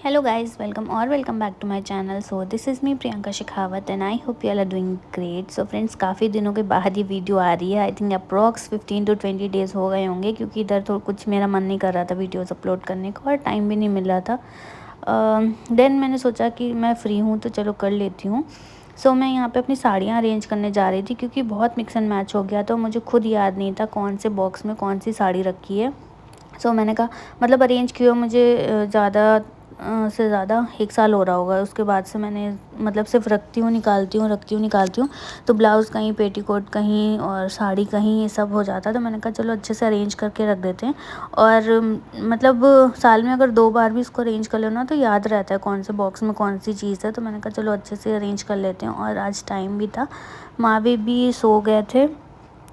Hello guys, welcome back to my channel. So this is me Priyanka Shekhawat and I hope you all are doing great. So friends, काफ़ी दिनों के बाद ये video आ रही है. I think approx 15 to 20 days हो गए होंगे क्योंकि इधर तो कुछ मेरा मन नहीं कर रहा था वीडियोस अपलोड करने का और टाइम भी नहीं मिल रहा था. देन मैंने सोचा कि मैं फ़्री हूँ तो चलो कर लेती हूँ. सो मैं यहाँ पे अपनी साड़ियाँ अरेंज करने जा रही थी क्योंकि बहुत मिक्स एंड मैच हो गया तो मुझे खुद याद नहीं था कौन से बॉक्स में कौन सी साड़ी रखी है. सो मैंने कहा मतलब अरेंज किया मुझे ज़्यादा से ज़्यादा 1 साल हो रहा होगा. उसके बाद से मैंने मतलब सिर्फ रखती हूँ निकालती हूँ तो ब्लाउज़ कहीं, पेटीकोट कहीं और साड़ी कहीं, ये सब हो जाता. तो मैंने कहा चलो अच्छे से अरेंज करके रख देते हैं. और मतलब साल में अगर 2 बार भी इसको अरेंज कर लो ना तो याद रहता है कौन से बॉक्स में कौन सी चीज़ है. तो मैंने कहा चलो अच्छे से अरेंज कर लेते हैं. और आज टाइम भी था, माँ भी सो गए थे,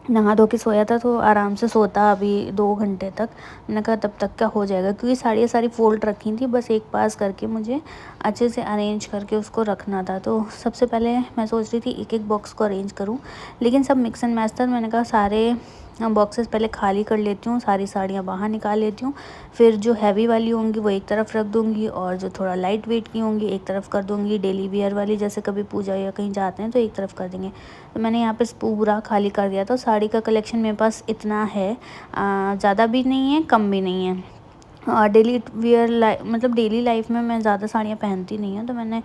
नहा धो के सोया था तो आराम से सोता अभी 2 घंटे तक. मैंने कहा तब तक क्या हो जाएगा क्योंकि साड़ियाँ सारी फ़ोल्ड रखी थी, बस एक पास करके मुझे अच्छे से अरेंज करके उसको रखना था. तो सबसे पहले मैं सोच रही थी एक एक बॉक्स को अरेंज करूं, लेकिन सब मिक्स एंड मैच था. मैंने कहा सारे बॉक्सेस पहले खाली कर लेती हूँ, सारी साड़ियाँ बाहर निकाल लेती हूँ, फिर जो हैवी वाली होंगी वो एक तरफ रख दूँगी और जो थोड़ा लाइट वेट की होंगी एक तरफ कर दूँगी. डेली वियर वाली जैसे कभी पूजा या कहीं जाते हैं तो एक तरफ कर देंगे. तो मैंने यहाँ पे पूरा खाली कर दिया. तो साड़ी का कलेक्शन मेरे पास इतना है, ज़्यादा भी नहीं है कम भी नहीं है. डेली वियर मतलब डेली लाइफ में मैं ज़्यादा साड़ियाँ पहनती नहीं हूँ तो मैंने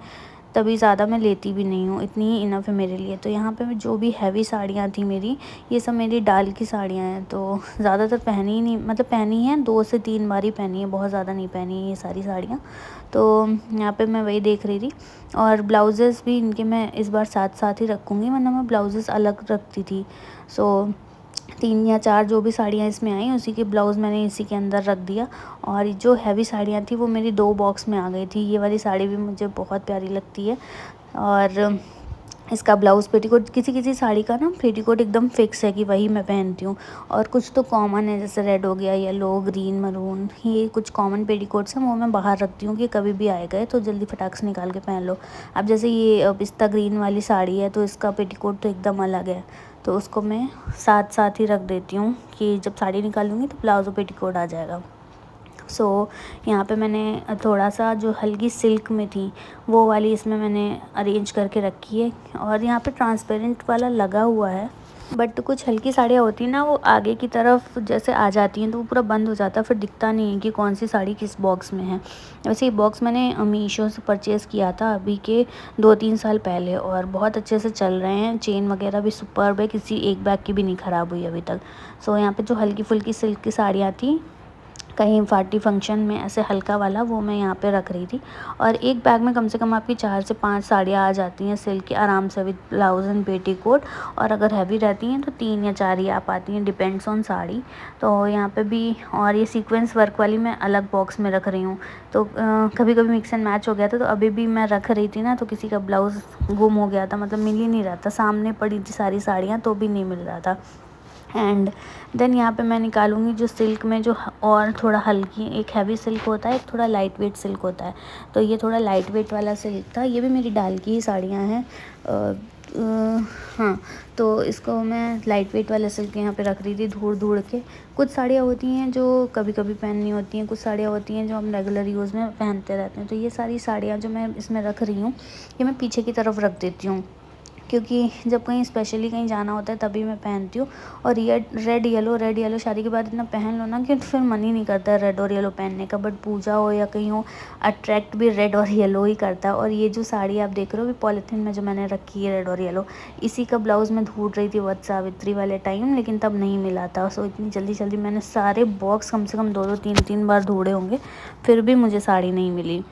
तभी ज़्यादा मैं लेती भी नहीं हूँ, इतनी ही इनफ है मेरे लिए. तो यहाँ पे जो भी हैवी साड़ियाँ थी मेरी, ये सब मेरी डाल की साड़ियाँ हैं. तो ज़्यादातर पहनी ही नहीं, मतलब पहनी हैं 2 से 3 बार ही पहनी है, बहुत ज़्यादा नहीं पहनी है ये सारी साड़ियाँ. तो यहाँ पे मैं वही देख रही थी. और ब्लाउजेज़ भी इनके मैं इस बार साथ साथ ही रखूँगी, वरना मैं ब्लाउजेज़ अलग रखती थी. सो 3 या 4 जो भी साड़ियाँ इसमें आई उसी के ब्लाउज़ मैंने इसी के अंदर रख दिया. और जो हैवी साड़ियाँ थी वो मेरी 2 बॉक्स में आ गई थी. ये वाली साड़ी भी मुझे बहुत प्यारी लगती है और इसका ब्लाउज़, पेटीकोट, किसी किसी साड़ी का ना पेटीकोट एकदम फिक्स है कि वही मैं पहनती हूँ. और कुछ तो कॉमन है जैसे रेड हो गया, येलो, ग्रीन, मरून, ये कुछ कॉमन पेटीकोट्स हैं वो मैं बाहर रखती हूँ कि कभी भी आए गए तो जल्दी फटाक से निकाल के पहन लो. अब जैसे ये पिस्ता ग्रीन वाली साड़ी है तो इसका पेटीकोट तो एकदम अलग है, तो उसको मैं साथ साथ ही रख देती हूँ कि जब साड़ी निकालूँगी तो प्लाज़ो पेटीकोट आ जाएगा. सो यहाँ पे मैंने थोड़ा सा जो हल्की सिल्क में थी वो वाली इसमें मैंने अरेंज करके रखी है. और यहाँ पे ट्रांसपेरेंट वाला लगा हुआ है, बट कुछ हल्की साड़ियाँ होती हैं ना वो आगे की तरफ जैसे आ जाती हैं तो वो पूरा बंद हो जाता है, फिर दिखता नहीं है कि कौन सी साड़ी किस बॉक्स में है. वैसे ये बॉक्स मैंने मीशो से परचेज़ किया था अभी के 2-3 साल पहले और बहुत अच्छे से चल रहे हैं. चेन वगैरह भी सुपर्ब है, किसी एक बैग की भी नहीं ख़राब हुई अभी तक. सो यहाँ पे जो हल्की फुल्की सिल्क की साड़ियाँ थी कहीं पार्टी फंक्शन में ऐसे हल्का वाला, वो मैं यहाँ पे रख रही थी. और एक बैग में कम से कम आपकी 4 से 5 साड़ियाँ आ जाती हैं सिल्क की आराम से विद ब्लाउज एंड पेटीकोट. और अगर हैवी रहती हैं तो 3 या 4 ही आ पाती हैं, डिपेंड्स ऑन साड़ी. तो यहाँ पे भी, और ये सीक्वेंस वर्क वाली मैं अलग बॉक्स में रख रही हूँ. तो कभी कभी मिक्स एंड मैच हो गया था तो अभी भी मैं रख रही थी ना तो किसी का ब्लाउज़ गुम हो गया था, मतलब मिल ही नहीं रहा था, सामने पड़ी थी सारी साड़ियाँ तो भी नहीं मिल रहा था. एंड देन यहाँ पे मैं निकालूँगी जो सिल्क में जो और थोड़ा हल्की, एक हैवी सिल्क होता है, एक थोड़ा लाइट वेट सिल्क होता है. तो ये थोड़ा लाइट वेट वाला सिल्क था. ये भी मेरी डाल की ही साड़ियाँ हैं. हाँ, तो इसको मैं लाइट वेट वाला सिल्क यहाँ पे रख रही थी ढूँढ ढूँढ के. कुछ साड़ियाँ होती हैं जो कभी कभी पहननी होती हैं, कुछ साड़ियाँ होती हैं जो हम रेगुलर यूज़ में पहनते रहते हैं. तो ये सारी साड़ियाँ जो मैं इसमें रख रही हूँ ये मैं पीछे की तरफ रख देती हूँ क्योंकि जब कहीं स्पेशली कहीं जाना होता है तभी मैं पहनती हूँ. और ये रेड येलो शादी के बाद इतना पहन लो ना कि फिर मन ही नहीं करता है रेड और येलो पहनने का. बट पूजा हो या कहीं हो, अट्रैक्ट भी रेड और येलो ही करता है. और ये जो साड़ी आप देख रहे हो पॉलीथीन में जो मैंने रखी है रेड और येलो, इसी का ब्लाउज़ मैं ढूंढ रही थी वट सावित्री वाले टाइम, लेकिन तब नहीं मिला था. सो इतनी जल्दी जल्दी मैंने सारे बॉक्स कम से कम 2-2 3-3 बार ढूंढे होंगे, फिर भी मुझे साड़ी नहीं मिली.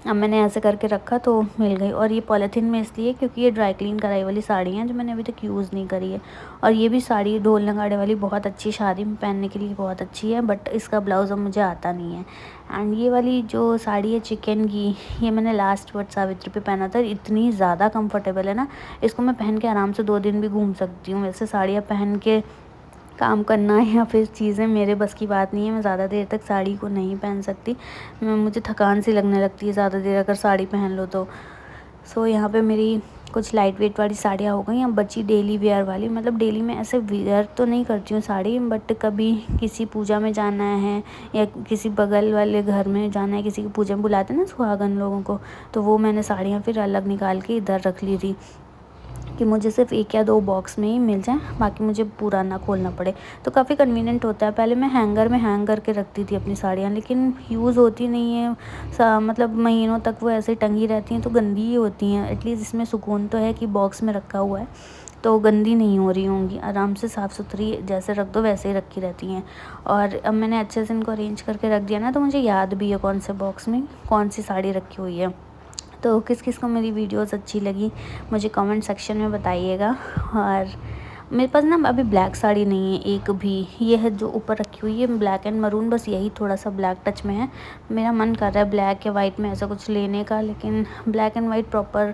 अब मैंने ऐसे करके रखा तो मिल गई. और ये पॉलीथीन में इसलिए क्योंकि ये ड्राई क्लीन कराई वाली साड़ी हैं जो मैंने अभी तक यूज़ नहीं करी है. और ये भी साड़ी ढोल नगाड़े वाली बहुत अच्छी, शादी में पहनने के लिए बहुत अच्छी है, बट इसका ब्लाउज़ अब मुझे आता नहीं है. एंड ये वाली जो साड़ी है चिकन की, ये मैंने लास्ट वट सावित्री पे पहना था. इतनी ज़्यादा कंफर्टेबल है ना, इसको मैं पहन के आराम से 2 दिन भी घूम सकती हूँ. वैसे साड़ियाँ पहन के काम करना या फिर चीज़ें मेरे बस की बात नहीं है, मैं ज़्यादा देर तक साड़ी को नहीं पहन सकती. मुझे थकान सी लगने लगती है ज़्यादा देर अगर साड़ी पहन लो तो. सो यहाँ पे मेरी कुछ लाइट वेट वाली साड़ियाँ हो गई। अब बची डेली वेयर वाली, मतलब डेली में ऐसे वेयर तो नहीं करती हूँ साड़ी, बट कभी किसी पूजा में जाना है या किसी बगल वाले घर में जाना है, किसी की पूजा में बुलाते हैं ना सुहागन लोगों को, तो वो मैंने साड़ियाँ फिर अलग निकाल के इधर रख ली थी कि मुझे सिर्फ 1 या 2 बॉक्स में ही मिल जाए, बाकी मुझे पूरा ना खोलना पड़े। तो काफ़ी कन्वीनियंट होता है। पहले मैं हैंगर में हैंग करके रखती थी अपनी साड़ियाँ, लेकिन यूज़ होती नहीं है, मतलब महीनों तक वो ऐसे टंगी रहती हैं तो गंदी ही होती हैं। एटलीस्ट इसमें सुकून तो है कि बॉक्स में रखा हुआ है तो गंदी नहीं हो रही होंगी, आराम से साफ़ सुथरी जैसे रख दो वैसे ही रखी रहती हैं। और अब मैंने अच्छे से इनको अरेंज करके रख दिया ना, तो मुझे याद भी है कौन से बॉक्स में कौन सी साड़ी रखी हुई है। तो किस किस को मेरी वीडियोस अच्छी लगी मुझे कमेंट सेक्शन में बताइएगा। और मेरे पास ना अभी ब्लैक साड़ी नहीं है एक भी, ये है जो ऊपर रखी हुई है ब्लैक एंड मरून, बस यही थोड़ा सा ब्लैक टच में है। मेरा मन कर रहा है ब्लैक या वाइट में ऐसा कुछ लेने का, लेकिन ब्लैक एंड वाइट प्रॉपर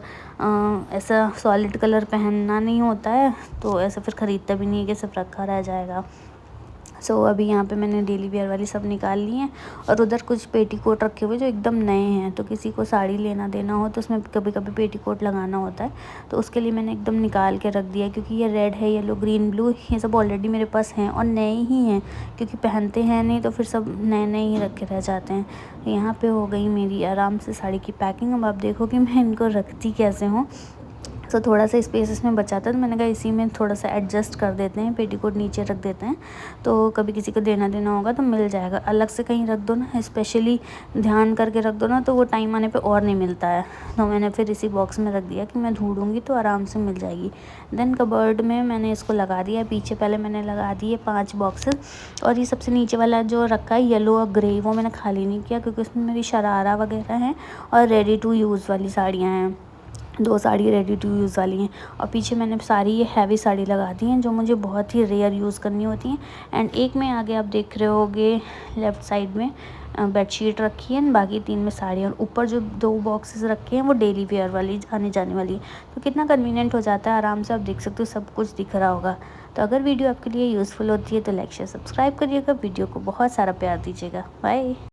ऐसा सॉलिड कलर पहनना नहीं होता है, तो ऐसा फिर ख़रीदता भी नहीं है कि सिर्फ रखा रह जाएगा। सो अभी यहाँ पे मैंने डेली वेयर वाली सब निकाल ली हैं, और उधर कुछ पेटीकोट रखे हुए जो एकदम नए हैं, तो किसी को साड़ी लेना देना हो तो उसमें कभी कभी पेटीकोट लगाना होता है, तो उसके लिए मैंने एकदम निकाल के रख दिया। क्योंकि ये रेड है, येलो, ग्रीन, ब्लू, ये सब ऑलरेडी मेरे पास हैं और नए ही हैं, क्योंकि पहनते हैं नहीं तो फिर सब नए नए ही रखे रह जाते हैं। यहाँ पर हो गई मेरी आराम से साड़ी की पैकिंग। अब आप देखो कि मैं इनको रखती कैसे हूँ। तो थोड़ा सा स्पेस इसमें बचा था, तो मैंने कहा इसी में थोड़ा सा एडजस्ट कर देते हैं, पेटीकोट नीचे रख देते हैं, तो कभी किसी को देना देना होगा तो मिल जाएगा। अलग से कहीं रख दो ना, स्पेशली ध्यान करके रख दो ना, तो वो टाइम आने पे और नहीं मिलता है। तो मैंने फिर इसी बॉक्स में रख दिया कि मैं ढूंढूंगी तो आराम से मिल जाएगी। देन कबर्ड में मैंने इसको लगा दिया पीछे, पहले मैंने लगा दिए 5 बॉक्सेस, और ये सबसे नीचे वाला जो रखा है येलो और ग्रे, वो मैंने खाली नहीं किया क्योंकि उसमें मेरी शरारा वगैरह हैं और रेडी टू यूज़ वाली साड़ियाँ हैं। 2 साड़ी रेडी टू यूज़ वाली हैं, और पीछे मैंने सारी ये हैवी साड़ी लगा दी हैं जो मुझे बहुत ही रेयर यूज़ करनी होती हैं। एंड एक में आगे आप देख रहे होगे लेफ़्ट साइड में बेडशीट रखी है, बाकी 3 में साड़ी, और ऊपर जो 2 बॉक्सेस रखे हैं वो डेली वेयर वाली आने जाने वाली है। तो कितना कन्वीनियंट हो जाता है, आराम से आप देख सकते हो, सब कुछ दिख रहा होगा। तो अगर वीडियो आपके लिए यूज़फुल होती है तो लाइक शेयर सब्सक्राइब करिएगा, वीडियो को बहुत सारा प्यार दीजिएगा। बाय।